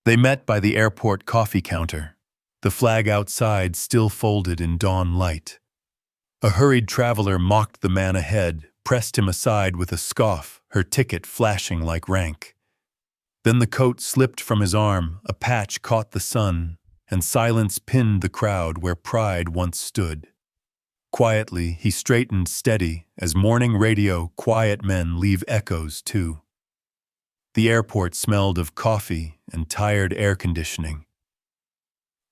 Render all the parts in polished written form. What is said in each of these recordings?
They met by the airport coffee counter, the flag outside still folded in dawn light. A hurried traveler mocked the man ahead, pressed him aside with a scoff, her ticket flashing like rank. Then the coat slipped from his arm, a patch caught the sun, and silence pinned the crowd where pride once stood. Quietly, he straightened steady, as morning radio quiet men leave echoes too. The airport smelled of coffee and tired air conditioning.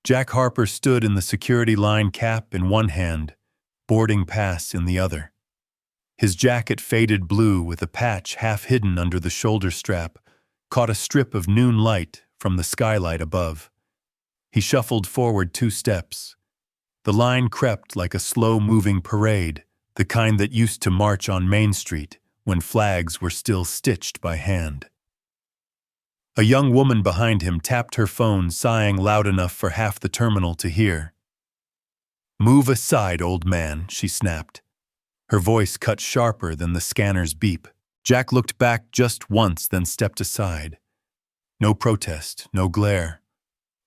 Jack Harper stood in the security line, cap in one hand, boarding pass in the other. His jacket faded blue with a patch half hidden under the shoulder strap, caught a strip of noon light from the skylight above. He shuffled forward 2 steps. The line crept like a slow-moving parade, the kind that used to march on Main Street when flags were still stitched by hand. A young woman behind him tapped her phone, sighing loud enough for half the terminal to hear. "Move aside, old man," she snapped. Her voice cut sharper than the scanner's beep. Jack looked back just once, then stepped aside. No protest, no glare.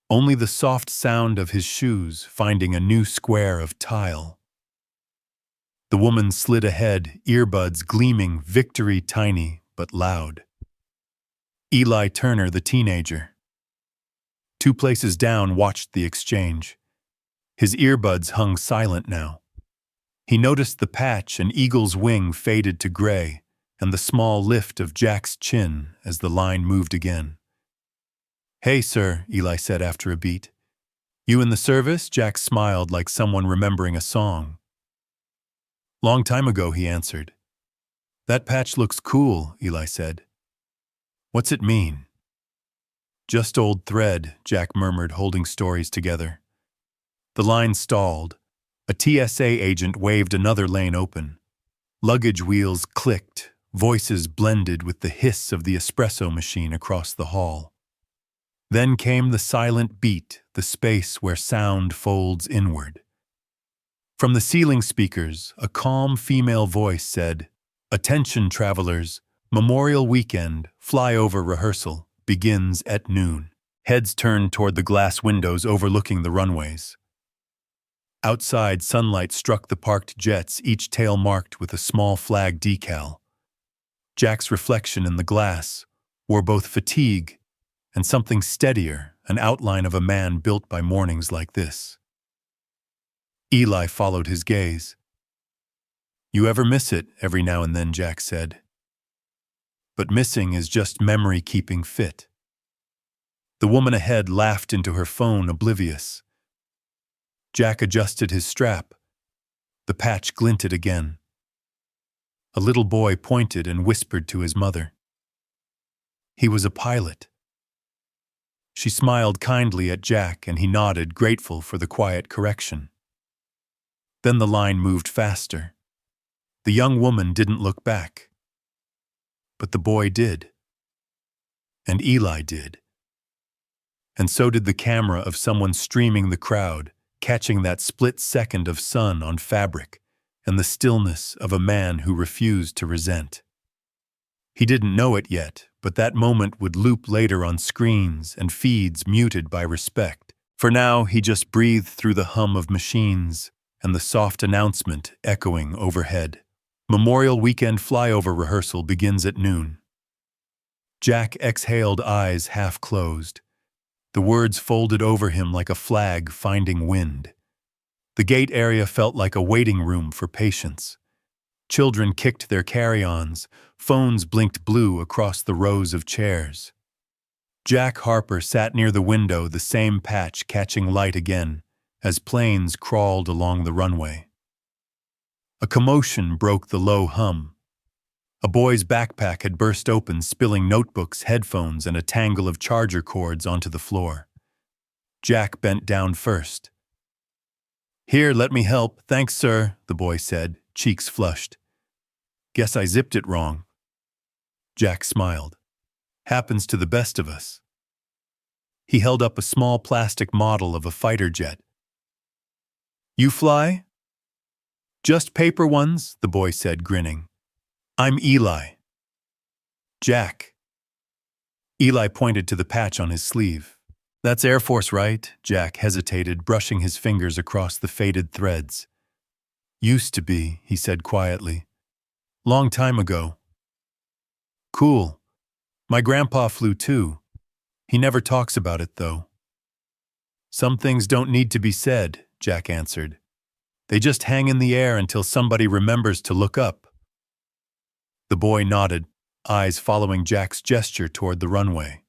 Only the soft sound of his shoes finding a new square of tile. The woman slid ahead, earbuds gleaming, victory tiny but loud. Eli Turner, the teenager. 2 places down, watched the exchange. His earbuds hung silent now. He noticed the patch, an eagle's wing faded to gray, and the small lift of Jack's chin as the line moved again. "Hey, sir," Eli said after a beat. "You in the service?" Jack smiled like someone remembering a song. "Long time ago," he answered. "That patch looks cool," Eli said. "What's it mean?" "Just old thread," Jack murmured, holding stories together. The line stalled. A TSA agent waved another lane open. Luggage wheels clicked, voices blended with the hiss of the espresso machine across the hall. Then came the silent beat, the space where sound folds inward. From the ceiling speakers, a calm female voice said, "Attention, travelers. Memorial Weekend, flyover rehearsal, begins at noon." Heads turned toward the glass windows overlooking the runways. Outside, sunlight struck the parked jets, each tail marked with a small flag decal. Jack's reflection in the glass wore both fatigue and something steadier, an outline of a man built by mornings like this. Eli followed his gaze. "You ever miss it?" every now and then, Jack said. "But missing is just memory keeping fit." The woman ahead laughed into her phone, oblivious. Jack adjusted his strap. The patch glinted again. A little boy pointed and whispered to his mother. He was a pilot. She smiled kindly at Jack, and he nodded, grateful for the quiet correction. Then the line moved faster. The young woman didn't look back. But the boy did. And Eli did. And so did the camera of someone streaming the crowd, catching that split second of sun on fabric and the stillness of a man who refused to resent. He didn't know it yet, but that moment would loop later on screens and feeds muted by respect. For now, he just breathed through the hum of machines and the soft announcement echoing overhead. Memorial Weekend flyover rehearsal begins at noon. Jack exhaled, eyes half closed. The words folded over him like a flag finding wind. The gate area felt like a waiting room for patience. Children kicked their carry-ons, phones blinked blue across the rows of chairs. Jack Harper sat near the window, the same patch catching light again, as planes crawled along the runway. A commotion broke the low hum. A boy's backpack had burst open, spilling notebooks, headphones, and a tangle of charger cords onto the floor. Jack bent down first. "Here, let me help." "Thanks, sir," the boy said, cheeks flushed. "Guess I zipped it wrong." Jack smiled. "Happens to the best of us." He held up a small plastic model of a fighter jet. "You fly?" "Just paper ones," the boy said, grinning. "I'm Eli." "Jack." Eli pointed to the patch on his sleeve. That's Air Force, right? Jack hesitated, brushing his fingers across the faded threads. Used to be, he said quietly. Long time ago. Cool. My grandpa flew too. He never talks about it, though. Some things don't need to be said, Jack answered. They just hang in the air until somebody remembers to look up. The boy nodded, eyes following Jack's gesture toward the runway.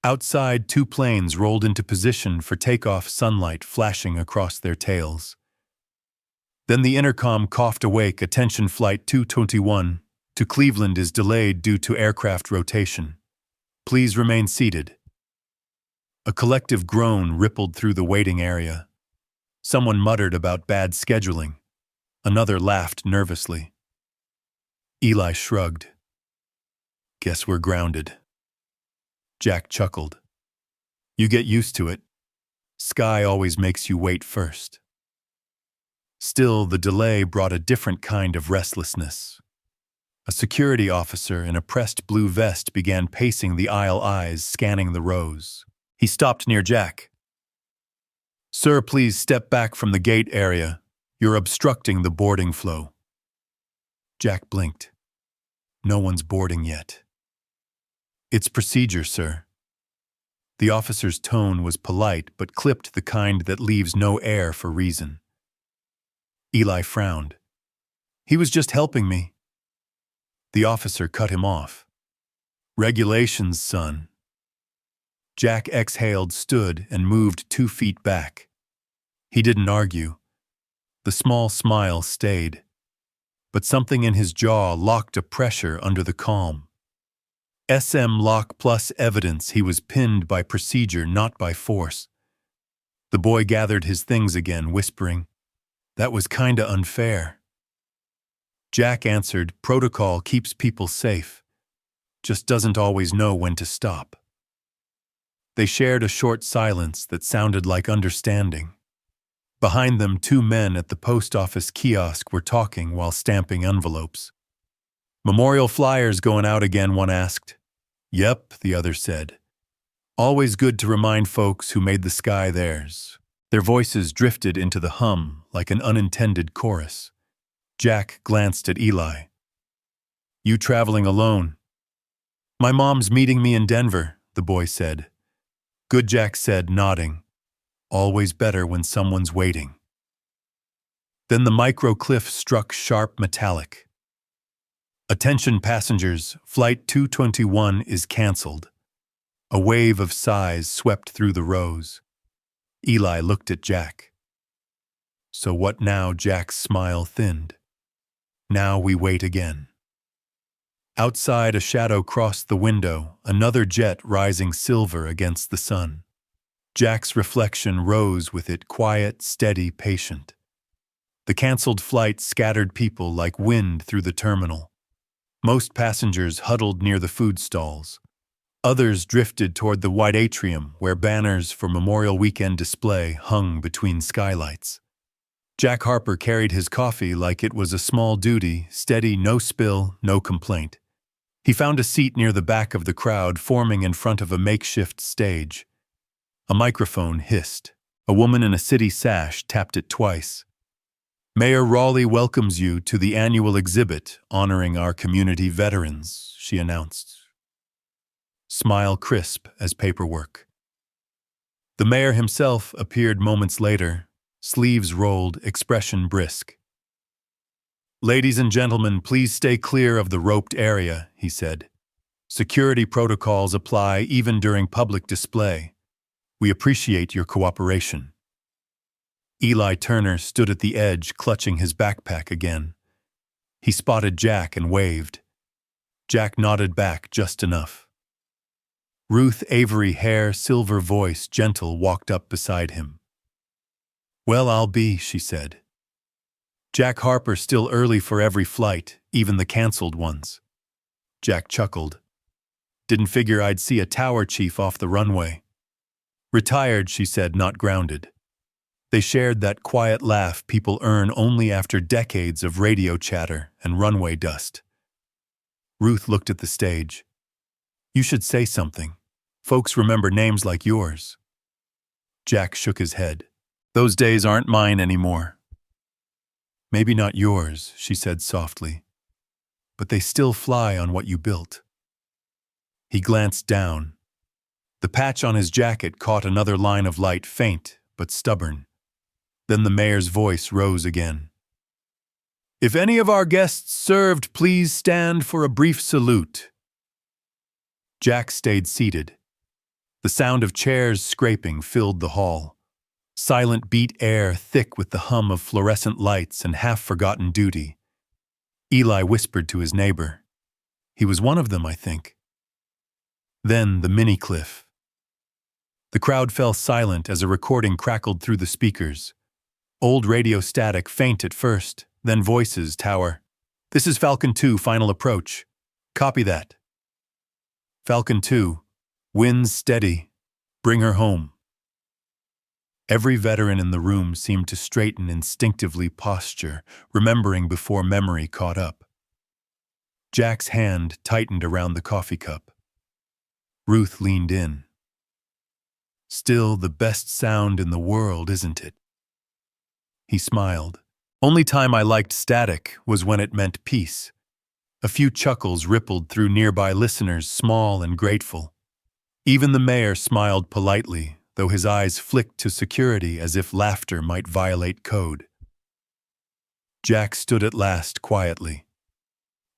Outside, 2 planes rolled into position for takeoff, sunlight flashing across their tails. Then the intercom coughed awake, "Attention Flight 221 to Cleveland is delayed due to aircraft rotation. Please remain seated." A collective groan rippled through the waiting area. Someone muttered about bad scheduling. Another laughed nervously. Eli shrugged. Guess we're grounded. Jack chuckled. You get used to it. Sky always makes you wait first. Still, the delay brought a different kind of restlessness. A security officer in a pressed blue vest began pacing the aisle, eyes scanning the rows. He stopped near Jack. Sir, please step back from the gate area. You're obstructing the boarding flow. Jack blinked. No one's boarding yet. It's procedure, sir. The officer's tone was polite but clipped, the kind that leaves no air for reason. Eli frowned. He was just helping me. The officer cut him off. Regulations, son. Jack exhaled, stood, and moved 2 feet back. He didn't argue. The small smile stayed. But something in his jaw locked a pressure under the calm. SM lock plus evidence he was pinned by procedure, not by force. The boy gathered his things again, whispering, "That was kinda unfair." Jack answered, "Protocol keeps people safe. Just doesn't always know when to stop." They shared a short silence that sounded like understanding. Behind them, 2 men at the post office kiosk were talking while stamping envelopes. "Memorial flyers going out again?" one asked. "Yep," the other said. "Always good to remind folks who made the sky theirs." Their voices drifted into the hum like an unintended chorus. Jack glanced at Eli. "You traveling alone?" "My mom's meeting me in Denver," the boy said. "Good," Jack said, nodding. Always better when someone's waiting. Then the micro-cliff struck sharp, metallic. "Attention passengers, Flight 221 is cancelled." A wave of sighs swept through the rows. Eli looked at Jack. "So what now?" Jack's smile thinned. "Now we wait again." Outside, a shadow crossed the window, another jet rising silver against the sun. Jack's reflection rose with it, quiet, steady, patient. The cancelled flight scattered people like wind through the terminal. Most passengers huddled near the food stalls. Others drifted toward the white atrium where banners for Memorial Weekend display hung between skylights. Jack Harper carried his coffee like it was a small duty, steady, no spill, no complaint. He found a seat near the back of the crowd forming in front of a makeshift stage. A microphone hissed. A woman in a city sash tapped it twice. "Mayor Raleigh welcomes you to the annual exhibit honoring our community veterans," she announced. Smile crisp as paperwork. The mayor himself appeared moments later, sleeves rolled, expression brisk. "Ladies and gentlemen, please stay clear of the roped area," he said. "Security protocols apply even during public display. We appreciate your cooperation." Eli Turner stood at the edge, clutching his backpack again. He spotted Jack and waved. Jack nodded back just enough. Ruth, Avery hair, silver voice, gentle, walked up beside him. "Well, I'll be," she said. "Jack Harper still early for every flight, even the cancelled ones." Jack chuckled. "Didn't figure I'd see a tower chief off the runway." "Retired," she said, "not grounded." They shared that quiet laugh people earn only after decades of radio chatter and runway dust. Ruth looked at the stage. You should say something. Folks remember names like yours. Jack shook his head. Those days aren't mine anymore. Maybe not yours, she said softly, but they still fly on what you built. He glanced down. The patch on his jacket caught another line of light, faint but stubborn. Then the mayor's voice rose again. If any of our guests served, please stand for a brief salute. Jack stayed seated. The sound of chairs scraping filled the hall. Silent beat air thick with the hum of fluorescent lights and half-forgotten duty. Eli whispered to his neighbor. He was one of them, I think. Then the mini-cliff. The crowd fell silent as a recording crackled through the speakers. Old radio static, faint at first, then voices tower. This is Falcon 2, final approach. Copy that. Falcon 2, winds steady. Bring her home. Every veteran in the room seemed to straighten instinctively posture, remembering before memory caught up. Jack's hand tightened around the coffee cup. Ruth leaned in. Still the best sound in the world, isn't it? He smiled. Only time I liked static was when it meant peace. A few chuckles rippled through nearby listeners, small and grateful. Even the mayor smiled politely, though his eyes flicked to security as if laughter might violate code. Jack stood at last quietly.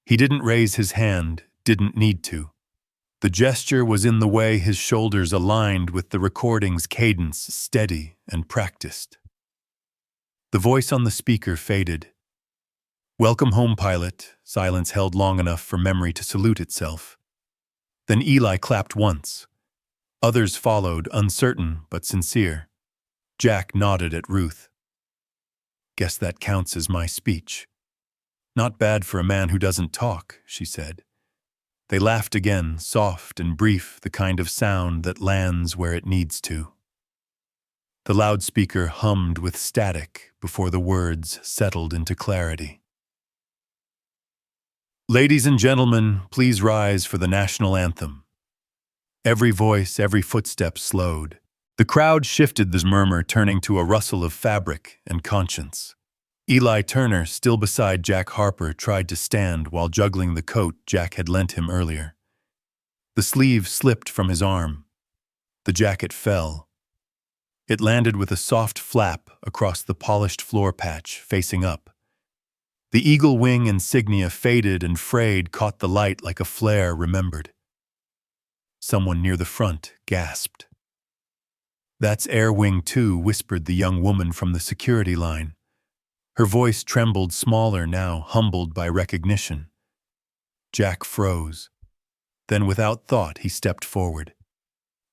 He didn't raise his hand, didn't need to. The gesture was in the way his shoulders aligned with the recording's cadence, steady and practiced. The voice on the speaker faded. Welcome home, pilot. Silence held long enough for memory to salute itself. Then Eli clapped once. Others followed, uncertain but sincere. Jack nodded at Ruth. Guess that counts as my speech. Not bad for a man who doesn't talk, she said. They laughed again, soft and brief, the kind of sound that lands where it needs to. The loudspeaker hummed with static before the words settled into clarity. Ladies and gentlemen, please rise for the national anthem. Every voice, every footstep slowed. The crowd shifted, this murmur turning to a rustle of fabric and conscience. Eli Turner, still beside Jack Harper, tried to stand while juggling the coat Jack had lent him earlier. The sleeve slipped from his arm. The jacket fell. It landed with a soft flap across the polished floor patch, facing up. The eagle wing insignia, faded and frayed, caught the light like a flare remembered. Someone near the front gasped. That's Air Wing 2, whispered the young woman from the security line. Her voice trembled, smaller now, humbled by recognition. Jack froze. Then without thought he stepped forward.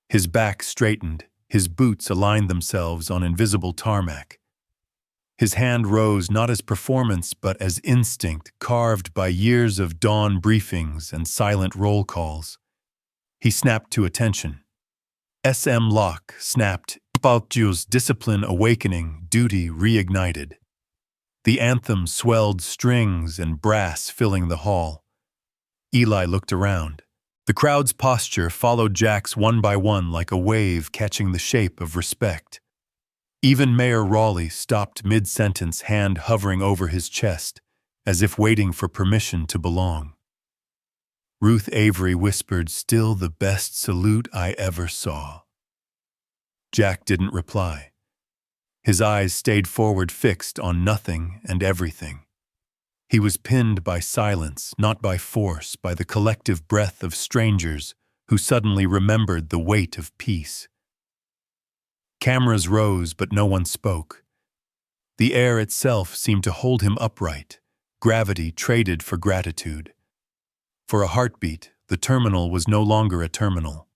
His back straightened, his boots aligned themselves on invisible tarmac. His hand rose not as performance but as instinct, carved by years of dawn briefings and silent roll calls. He snapped to attention. SM lock snapped, Baltju's discipline awakening, duty reignited. The anthem swelled, strings and brass filling the hall. Eli looked around. The crowd's posture followed Jack's one by one like a wave catching the shape of respect. Even Mayor Raleigh stopped mid-sentence, hand hovering over his chest, as if waiting for permission to belong. Ruth Avery whispered, "Still the best salute I ever saw." Jack didn't reply. His eyes stayed forward, fixed on nothing and everything. He was pinned by silence, not by force, by the collective breath of strangers who suddenly remembered the weight of peace. Cameras rose, but no one spoke. The air itself seemed to hold him upright, gravity traded for gratitude. For a heartbeat, the terminal was no longer a terminal.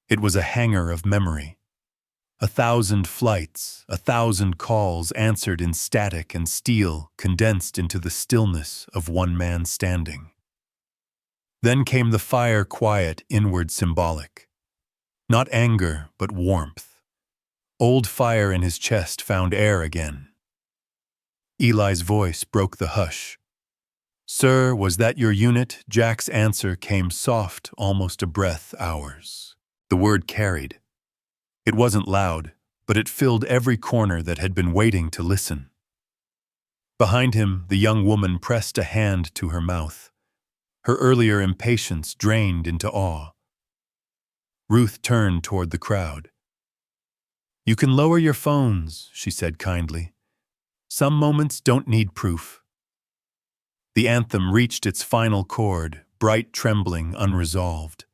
It was a hangar of memory. 1,000 flights, 1,000 calls answered in static and steel, condensed into the stillness of one man standing. Then came the fire, quiet, inward, symbolic. Not anger, but warmth. Old fire in his chest found air again. Eli's voice broke the hush. "Sir, was that your unit?" Jack's answer came soft, almost a breath, "Ours." The word carried. It wasn't loud, but it filled every corner that had been waiting to listen. Behind him, the young woman pressed a hand to her mouth. Her earlier impatience drained into awe. Ruth turned toward the crowd. "You can lower your phones," she said kindly. "Some moments don't need proof." The anthem reached its final chord, bright, trembling, unresolved.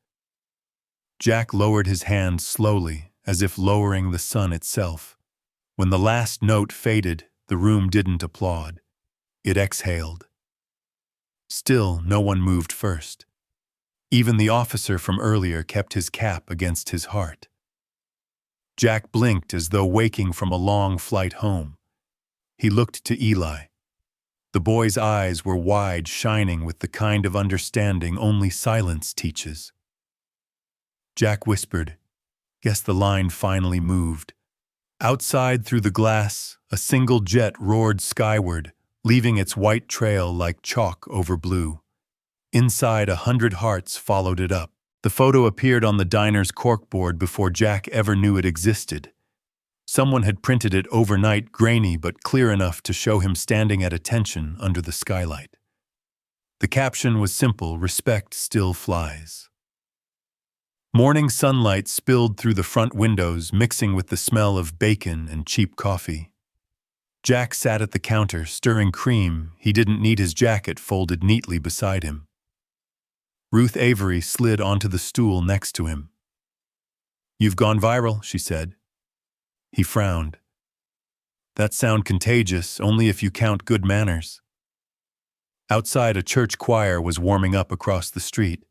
Jack lowered his hand slowly, as if lowering the sun itself. When the last note faded, the room didn't applaud. It exhaled. Still, no one moved first. Even the officer from earlier kept his cap against his heart. Jack blinked as though waking from a long flight home. He looked to Eli. The boy's eyes were wide, shining with the kind of understanding only silence teaches. Jack whispered, "Guess the line finally moved." Outside, through the glass, a single jet roared skyward, leaving its white trail like chalk over blue. Inside, 100 hearts followed it up. The photo appeared on the diner's corkboard before Jack ever knew it existed. Someone had printed it overnight, grainy but clear enough to show him standing at attention under the skylight. The caption was simple: "Respect still flies." Morning sunlight spilled through the front windows, mixing with the smell of bacon and cheap coffee. Jack sat at the counter, stirring cream. He didn't need his jacket folded neatly beside him. Ruth Avery slid onto the stool next to him. "You've gone viral," she said. He frowned. "That sound contagious, only if you count good manners." Outside, a church choir was warming up across the street.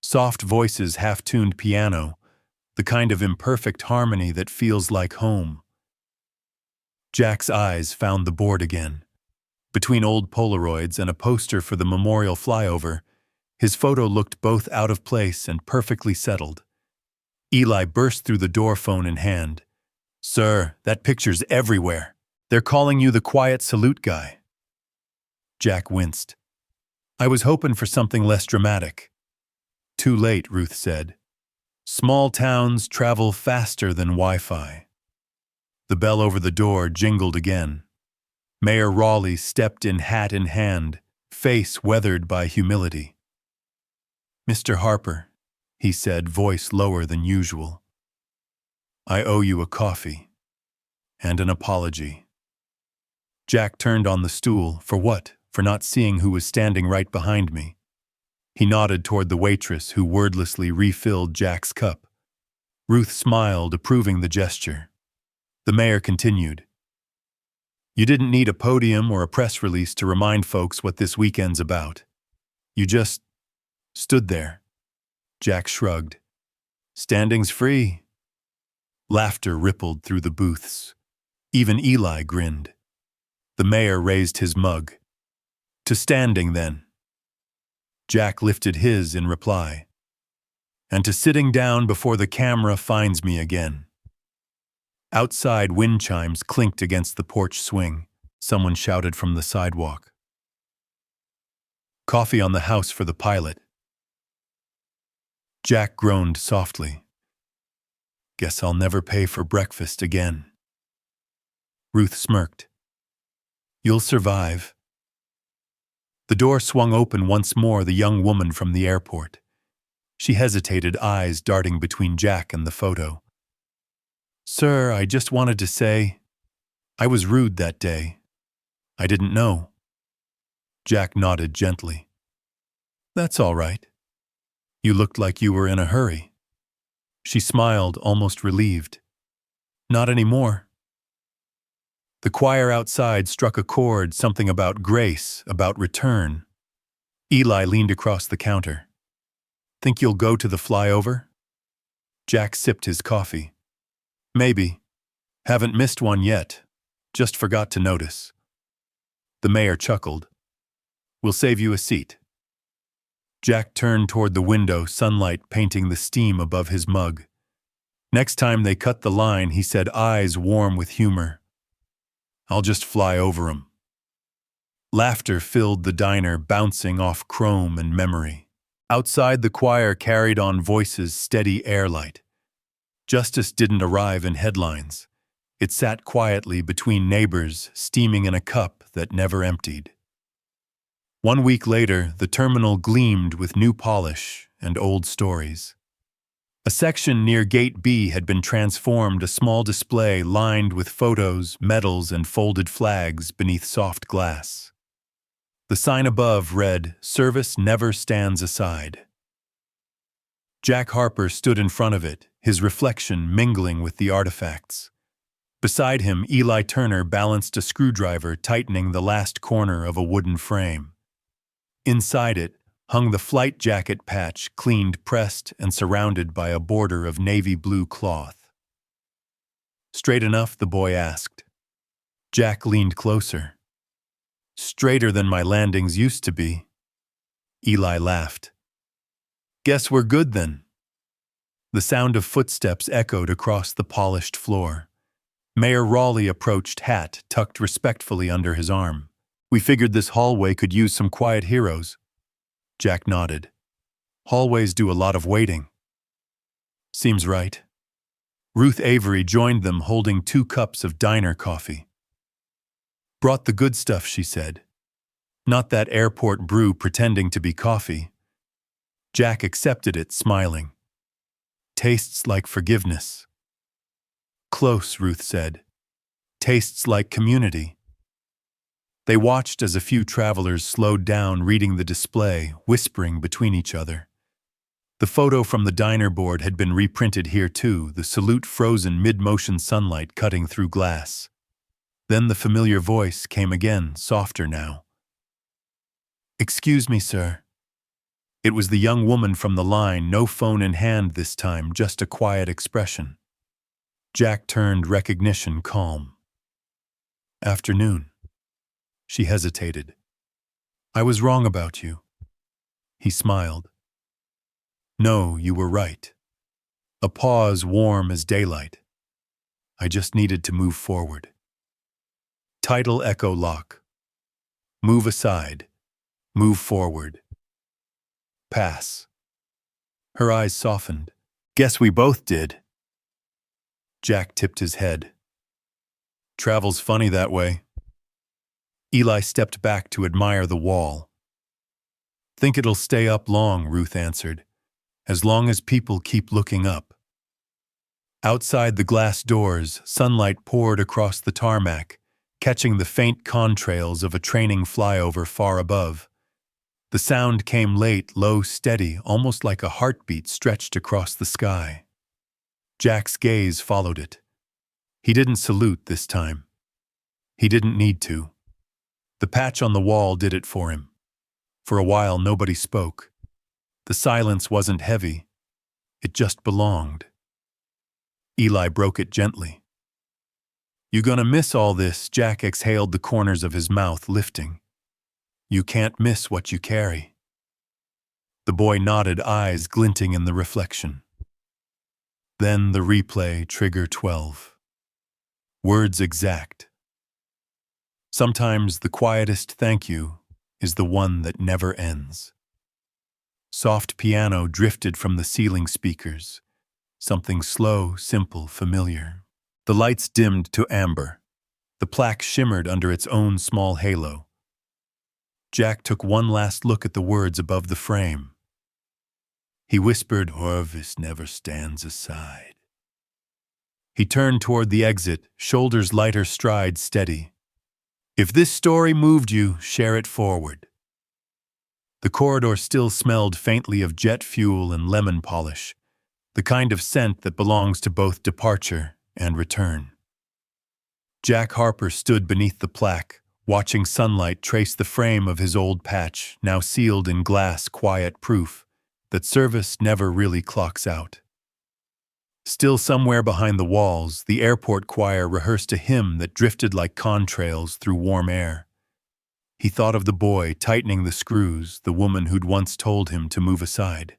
Soft voices, half-tuned piano, the kind of imperfect harmony that feels like home. Jack's eyes found the board again. Between old Polaroids and a poster for the memorial flyover, his photo looked both out of place and perfectly settled. Eli burst through the door, phone in hand. "Sir, that picture's everywhere. They're calling you the quiet salute guy." Jack winced. "I was hoping for something less dramatic." "Too late," Ruth said. "Small towns travel faster than Wi-Fi." The bell over the door jingled again. Mayor Raleigh stepped in, hat in hand, face weathered by humility. "Mr. Harper," he said, voice lower than usual, "I owe you a coffee and an apology." Jack turned on the stool. "For what?" "For not seeing who was standing right behind me." He nodded toward the waitress, who wordlessly refilled Jack's cup. Ruth smiled, approving the gesture. The mayor continued, "You didn't need a podium or a press release to remind folks what this weekend's about. You just stood there." Jack shrugged. "Standing's free." Laughter rippled through the booths. Even Eli grinned. The mayor raised his mug. "To standing, then." Jack lifted his in reply. "And to sitting down before the camera finds me again." Outside, wind chimes clinked against the porch swing. Someone shouted from the sidewalk, "Coffee on the house for the pilot." Jack groaned softly. "Guess I'll never pay for breakfast again." Ruth smirked. "You'll survive." The door swung open once more, the young woman from the airport. She hesitated, eyes darting between Jack and the photo. "Sir, I just wanted to say, I was rude that day. I didn't know." Jack nodded gently. "That's all right. You looked like you were in a hurry." She smiled, almost relieved. "Not anymore." The choir outside struck a chord, something about grace, about return. Eli leaned across the counter. "Think you'll go to the flyover?" Jack sipped his coffee. "Maybe. Haven't missed one yet. Just forgot to notice." The mayor chuckled. "We'll save you a seat." Jack turned toward the window, sunlight painting the steam above his mug. Next time they cut the line, he said, eyes warm with humor, "I'll just fly over 'em." Laughter filled the diner, bouncing off chrome and memory. Outside, the choir carried on Voice's steady airlight. Justice didn't arrive in headlines. It sat quietly between neighbors, steaming in a cup that never emptied. 1 week later, the terminal gleamed with new polish and old stories. A section near Gate B had been transformed, a small display lined with photos, medals, and folded flags beneath soft glass. The sign above read, "Service never stands aside." Jack Harper stood in front of it, his reflection mingling with the artifacts. Beside him, Eli Turner balanced a screwdriver, tightening the last corner of a wooden frame. Inside it hung the flight jacket patch, cleaned, pressed, and surrounded by a border of navy blue cloth. "Straight enough?" the boy asked. Jack leaned closer. "Straighter than my landings used to be." Eli laughed. "Guess we're good then." The sound of footsteps echoed across the polished floor. Mayor Raleigh approached, hat tucked respectfully under his arm. "We figured this hallway could use some quiet heroes." Jack nodded. "Hallways do a lot of waiting." "Seems right." Ruth Avery joined them, holding 2 cups of diner coffee. "Brought the good stuff," she said. "Not that airport brew pretending to be coffee." Jack accepted it, smiling. "Tastes like forgiveness." "Close," Ruth said. "Tastes like community." They watched as a few travelers slowed down, reading the display, whispering between each other. The photo from the diner board had been reprinted here too, the salute frozen mid-motion, sunlight cutting through glass. Then the familiar voice came again, softer now. "Excuse me, sir." It was the young woman from the line, no phone in hand this time, just a quiet expression. Jack turned, recognition calm. "Afternoon." She hesitated. "I was wrong about you." He smiled. "No, you were right." A pause warm as daylight. "I just needed to move forward." Title echo lock. Move aside. Move forward. Pass. Her eyes softened. "Guess we both did." Jack tipped his head. "Travel's funny that way." Eli stepped back to admire the wall. "Think it'll stay up long," Ruth answered. "As long as people keep looking up." Outside the glass doors, sunlight poured across the tarmac, catching the faint contrails of a training flyover far above. The sound came late, low, steady, almost like a heartbeat stretched across the sky. Jack's gaze followed it. He didn't salute this time. He didn't need to. The patch on the wall did it for him. For a while, nobody spoke. The silence wasn't heavy. It just belonged. Eli broke it gently. "You gonna miss all this?" Jack exhaled, the corners of his mouth lifting. "You can't miss what you carry." The boy nodded, eyes glinting in the reflection. Then the replay, trigger 12. Words exact. Sometimes the quietest thank you is the one that never ends. Soft piano drifted from the ceiling speakers. Something slow, simple, familiar. The lights dimmed to amber. The plaque shimmered under its own small halo. Jack took one last look at the words above the frame. He whispered, "Service never stands aside." He turned toward the exit, shoulders lighter, stride steady. "If this story moved you, share it forward." The corridor still smelled faintly of jet fuel and lemon polish, the kind of scent that belongs to both departure and return. Jack Harper stood beneath the plaque, watching sunlight trace the frame of his old patch, now sealed in glass, quiet proof that service never really clocks out. Still somewhere behind the walls, the airport choir rehearsed a hymn that drifted like contrails through warm air. He thought of the boy tightening the screws, the woman who'd once told him to move aside.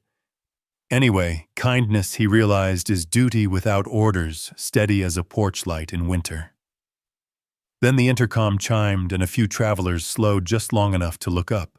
Anyway, kindness, he realized, is duty without orders, steady as a porch light in winter. Then the intercom chimed and a few travelers slowed just long enough to look up.